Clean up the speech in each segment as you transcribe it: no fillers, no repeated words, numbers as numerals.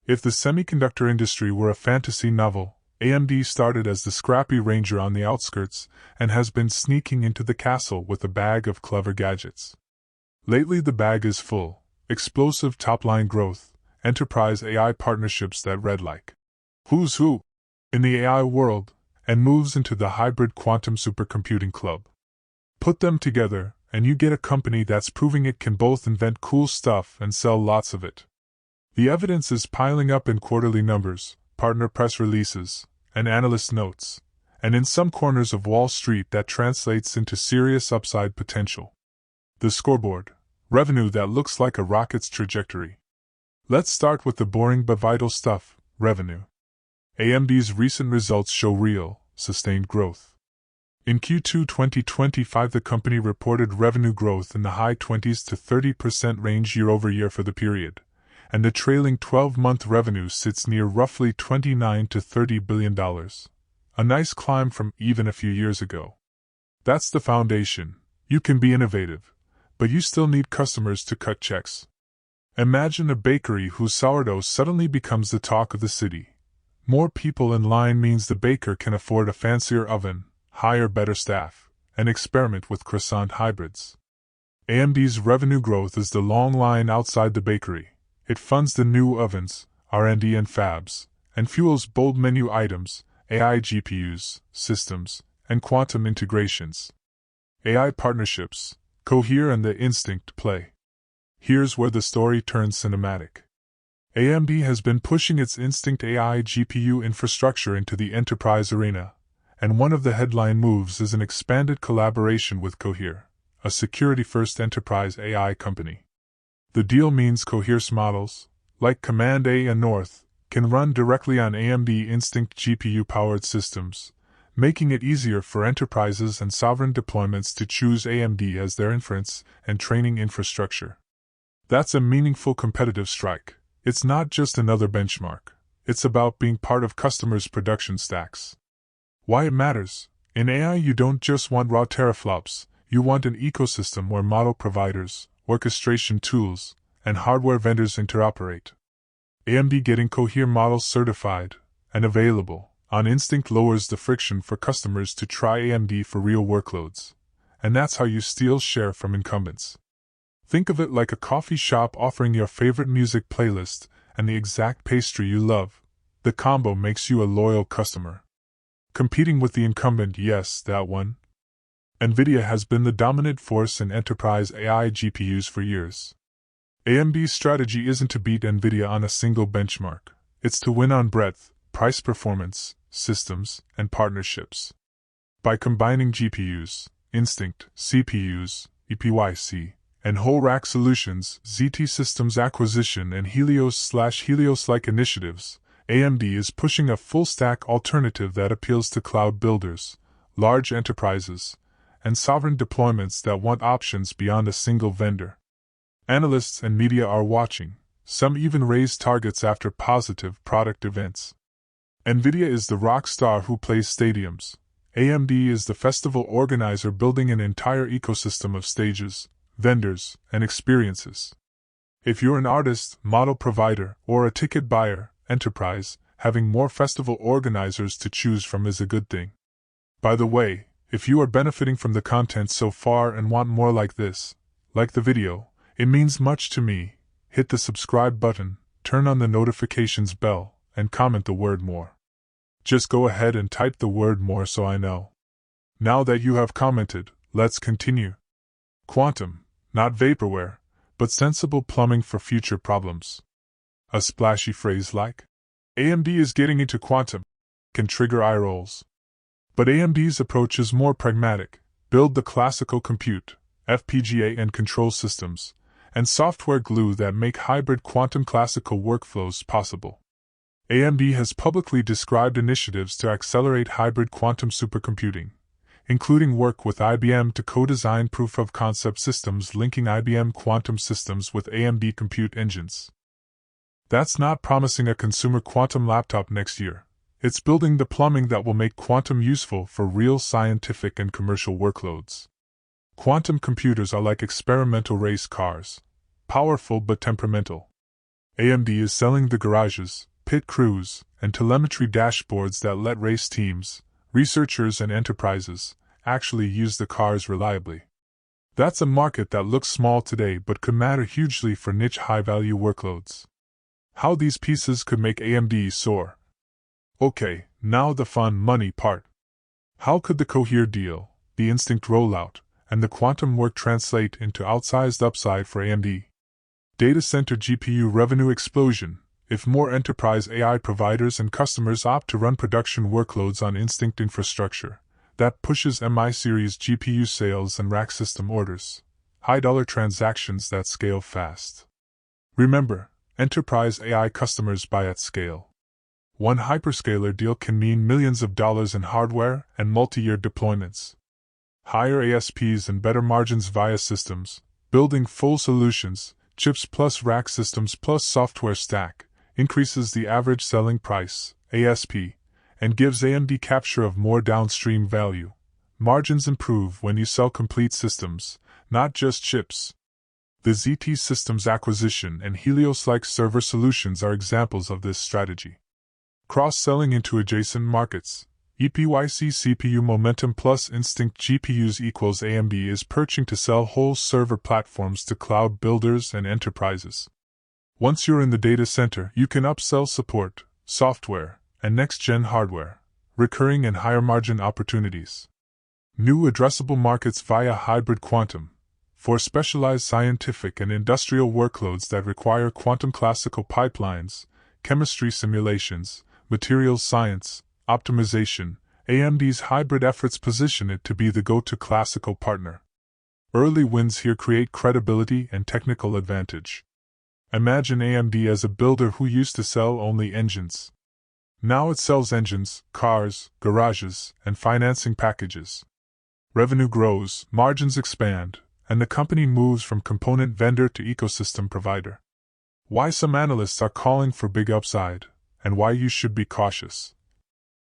If the semiconductor industry were a fantasy novel, AMD started as the scrappy ranger on the outskirts and has been sneaking into the castle with a bag of clever gadgets. Lately the bag is full: explosive top-line growth, enterprise AI partnerships that read like who's who in the AI world, and moves into the hybrid quantum supercomputing club. Put them together, and you get a company that's proving it can both invent cool stuff and sell lots of it. The evidence is piling up in quarterly numbers, partner press releases, and analyst notes, and in some corners of Wall Street that translates into serious upside potential. The scoreboard: revenue that looks like a rocket's trajectory. Let's start with the boring but vital stuff: revenue. AMD's recent results show real, sustained growth. In Q2 2025, the company reported revenue growth in the high 20s to 30% range year-over-year for the period, and the trailing 12-month revenue sits near roughly $29 to $30 billion, a nice climb from even a few years ago. That's the foundation. You can be innovative, but you still need customers to cut checks. Imagine a bakery whose sourdough suddenly becomes the talk of the city. More people in line means the baker can afford a fancier oven, hire better staff, and experiment with croissant hybrids. AMD's revenue growth is the long line outside the bakery. It funds the new ovens, R&D and fabs, and fuels bold menu items, AI GPUs, systems, and quantum integrations. AI partnerships: Cohere and the Instinct play. Here's where the story turns cinematic. AMD has been pushing its Instinct AI GPU infrastructure into the enterprise arena, and one of the headline moves is an expanded collaboration with Cohere, a security-first enterprise AI company. The deal means Cohere's models, like Command A and North, can run directly on AMD Instinct GPU-powered systems, making it easier for enterprises and sovereign deployments to choose AMD as their inference and training infrastructure. That's a meaningful competitive strike. It's not just another benchmark. It's about being part of customers' production stacks. Why it matters: in AI you don't just want raw teraflops, you want an ecosystem where model providers, orchestration tools, and hardware vendors interoperate. AMD getting Cohere models certified and available on Instinct lowers the friction for customers to try AMD for real workloads, and that's how you steal share from incumbents. Think of it like a coffee shop offering your favorite music playlist and the exact pastry you love. The combo makes you a loyal customer. Competing with the incumbent, yes, that one. Nvidia has been the dominant force in enterprise AI GPUs for years. AMD's strategy isn't to beat Nvidia on a single benchmark, it's to win on breadth, price performance, systems, and partnerships. By combining GPUs, Instinct, CPUs, EPYC, and whole rack solutions, ZT Systems acquisition, and Helios/Helios-like initiatives, AMD is pushing a full-stack alternative that appeals to cloud builders, large enterprises, and sovereign deployments that want options beyond a single vendor. Analysts and media are watching. Some even raise targets after positive product events. Nvidia is the rock star who plays stadiums. AMD is the festival organizer building an entire ecosystem of stages, vendors, and experiences. If you're an artist, model provider, or a ticket buyer, enterprise, having more festival organizers to choose from is a good thing. By the way, if you are benefiting from the content so far and want more like this, like the video, it means much to me. Hit the subscribe button, turn on the notifications bell, and comment the word more. Just go ahead and type the word more so I know. Now that you have commented, let's continue. Quantum, not vaporware, but sensible plumbing for future problems. A splashy phrase like AMD is getting into quantum can trigger eye rolls. But AMD's approach is more pragmatic: build the classical compute, FPGA and control systems, and software glue that make hybrid quantum classical workflows possible. AMD has publicly described initiatives to accelerate hybrid quantum supercomputing, including work with IBM to co-design proof-of-concept systems linking IBM quantum systems with AMD compute engines. That's not promising a consumer quantum laptop next year. It's building the plumbing that will make quantum useful for real scientific and commercial workloads. Quantum computers are like experimental race cars, powerful but temperamental. AMD is selling the garages, pit crews, and telemetry dashboards that let race teams, researchers, and enterprises actually use the cars reliably. That's a market that looks small today but could matter hugely for niche high-value workloads. How these pieces could make AMD soar. Okay, now the fun money part. How could the Cohere deal, the Instinct rollout, and the quantum work translate into outsized upside for AMD? Data center GPU revenue explosion. If more enterprise AI providers and customers opt to run production workloads on Instinct infrastructure, that pushes MI series GPU sales and rack system orders. High-dollar transactions that scale fast. Remember, enterprise AI customers buy at scale. One hyperscaler deal can mean millions of dollars in hardware and multi-year deployments. Higher ASPs and better margins via systems, building full solutions, chips plus rack systems plus software stack, increases the average selling price, ASP, and gives AMD capture of more downstream value. Margins improve when you sell complete systems, not just chips. The ZT Systems acquisition and Helios-like server solutions are examples of this strategy. Cross-selling into adjacent markets. EPYC CPU Momentum plus Instinct GPUs equals AMD is perching to sell whole server platforms to cloud builders and enterprises. Once you're in the data center, you can upsell support, software, and next-gen hardware, recurring and higher-margin opportunities. New addressable markets via hybrid quantum. For specialized scientific and industrial workloads that require quantum classical pipelines, chemistry simulations, materials science, optimization, AMD's hybrid efforts position it to be the go-to classical partner. Early wins here create credibility and technical advantage. Imagine AMD as a builder who used to sell only engines. Now it sells engines, cars, garages, and financing packages. Revenue grows, margins expand, and the company moves from component vendor to ecosystem provider. Why some analysts are calling for big upside, and why you should be cautious.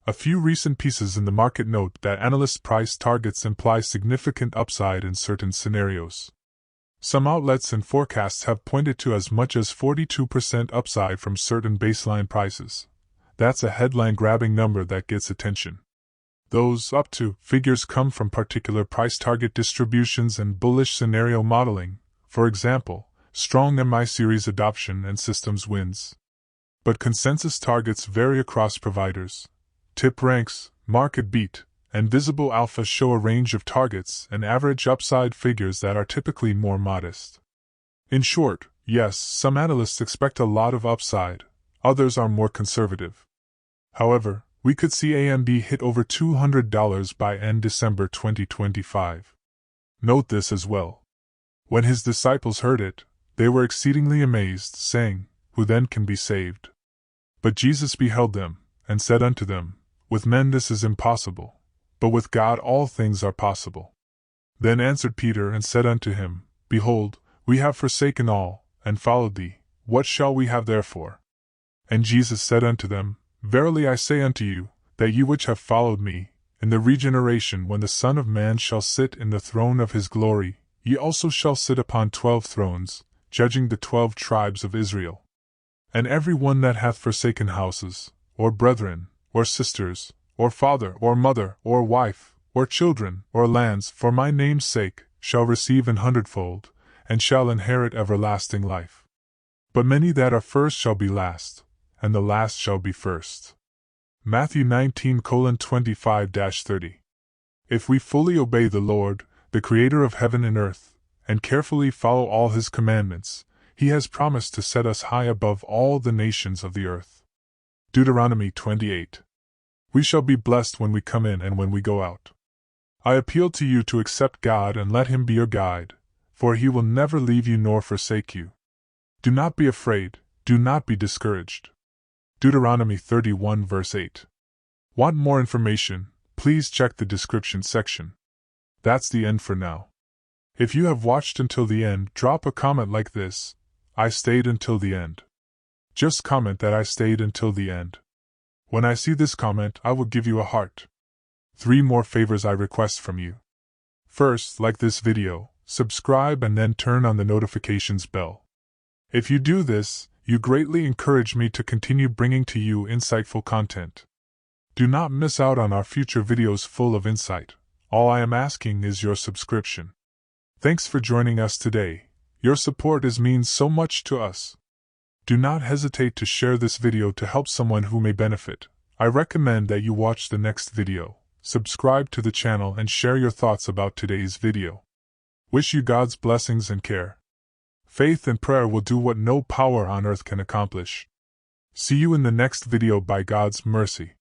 A few recent pieces in the market note that analyst price targets imply significant upside in certain scenarios. Some outlets and forecasts have pointed to as much as 42% upside from certain baseline prices. That's a headline-grabbing number that gets attention. Those up to figures come from particular price target distributions and bullish scenario modeling, for example, strong MI series adoption and systems wins. But consensus targets vary across providers. Tip ranks, market beat, and visible alpha show a range of targets and average upside figures that are typically more modest. In short, yes, some analysts expect a lot of upside, others are more conservative. However, we could see AMD hit over $200 by end December 2025. Note this as well. When his disciples heard it, they were exceedingly amazed, saying, "Who then can be saved?" But Jesus beheld them, and said unto them, With men this is impossible, but with God all things are possible. Then answered Peter and said unto him, Behold, we have forsaken all, and followed thee. What shall we have therefore? And Jesus said unto them, Verily I say unto you, that you which have followed me, in the regeneration when the Son of Man shall sit in the throne of his glory, ye also shall sit upon 12 thrones, judging the 12 tribes of Israel. And every one that hath forsaken houses, or brethren, or sisters, or father, or mother, or wife, or children, or lands, for my name's sake, shall receive an hundredfold, and shall inherit everlasting life. But many that are first shall be last, and the last shall be first. Matthew 19:25-30. If we fully obey the Lord, the Creator of heaven and earth, and carefully follow all His commandments, He has promised to set us high above all the nations of the earth. Deuteronomy 28. We shall be blessed when we come in and when we go out. I appeal to you to accept God and let Him be your guide, for He will never leave you nor forsake you. Do not be afraid, do not be discouraged. Deuteronomy 31 verse 8. Want more information? Please check the description section. That's the end for now. If you have watched until the end, drop a comment like this: I stayed until the end. Just comment that I stayed until the end. When I see this comment, I will give you a heart. 3 more favors I request from you. First, like this video, subscribe and then turn on the notifications bell. If you do this, You greatly encourage me to continue bringing to you insightful content. Do not miss out on our future videos full of insight. All I am asking is your subscription. Thanks for joining us today. Your support means so much to us. Do not hesitate to share this video to help someone who may benefit. I recommend that you watch the next video, subscribe to the channel and share your thoughts about today's video. Wish you God's blessings and care. Faith and prayer will do what no power on earth can accomplish. See you in the next video by God's mercy.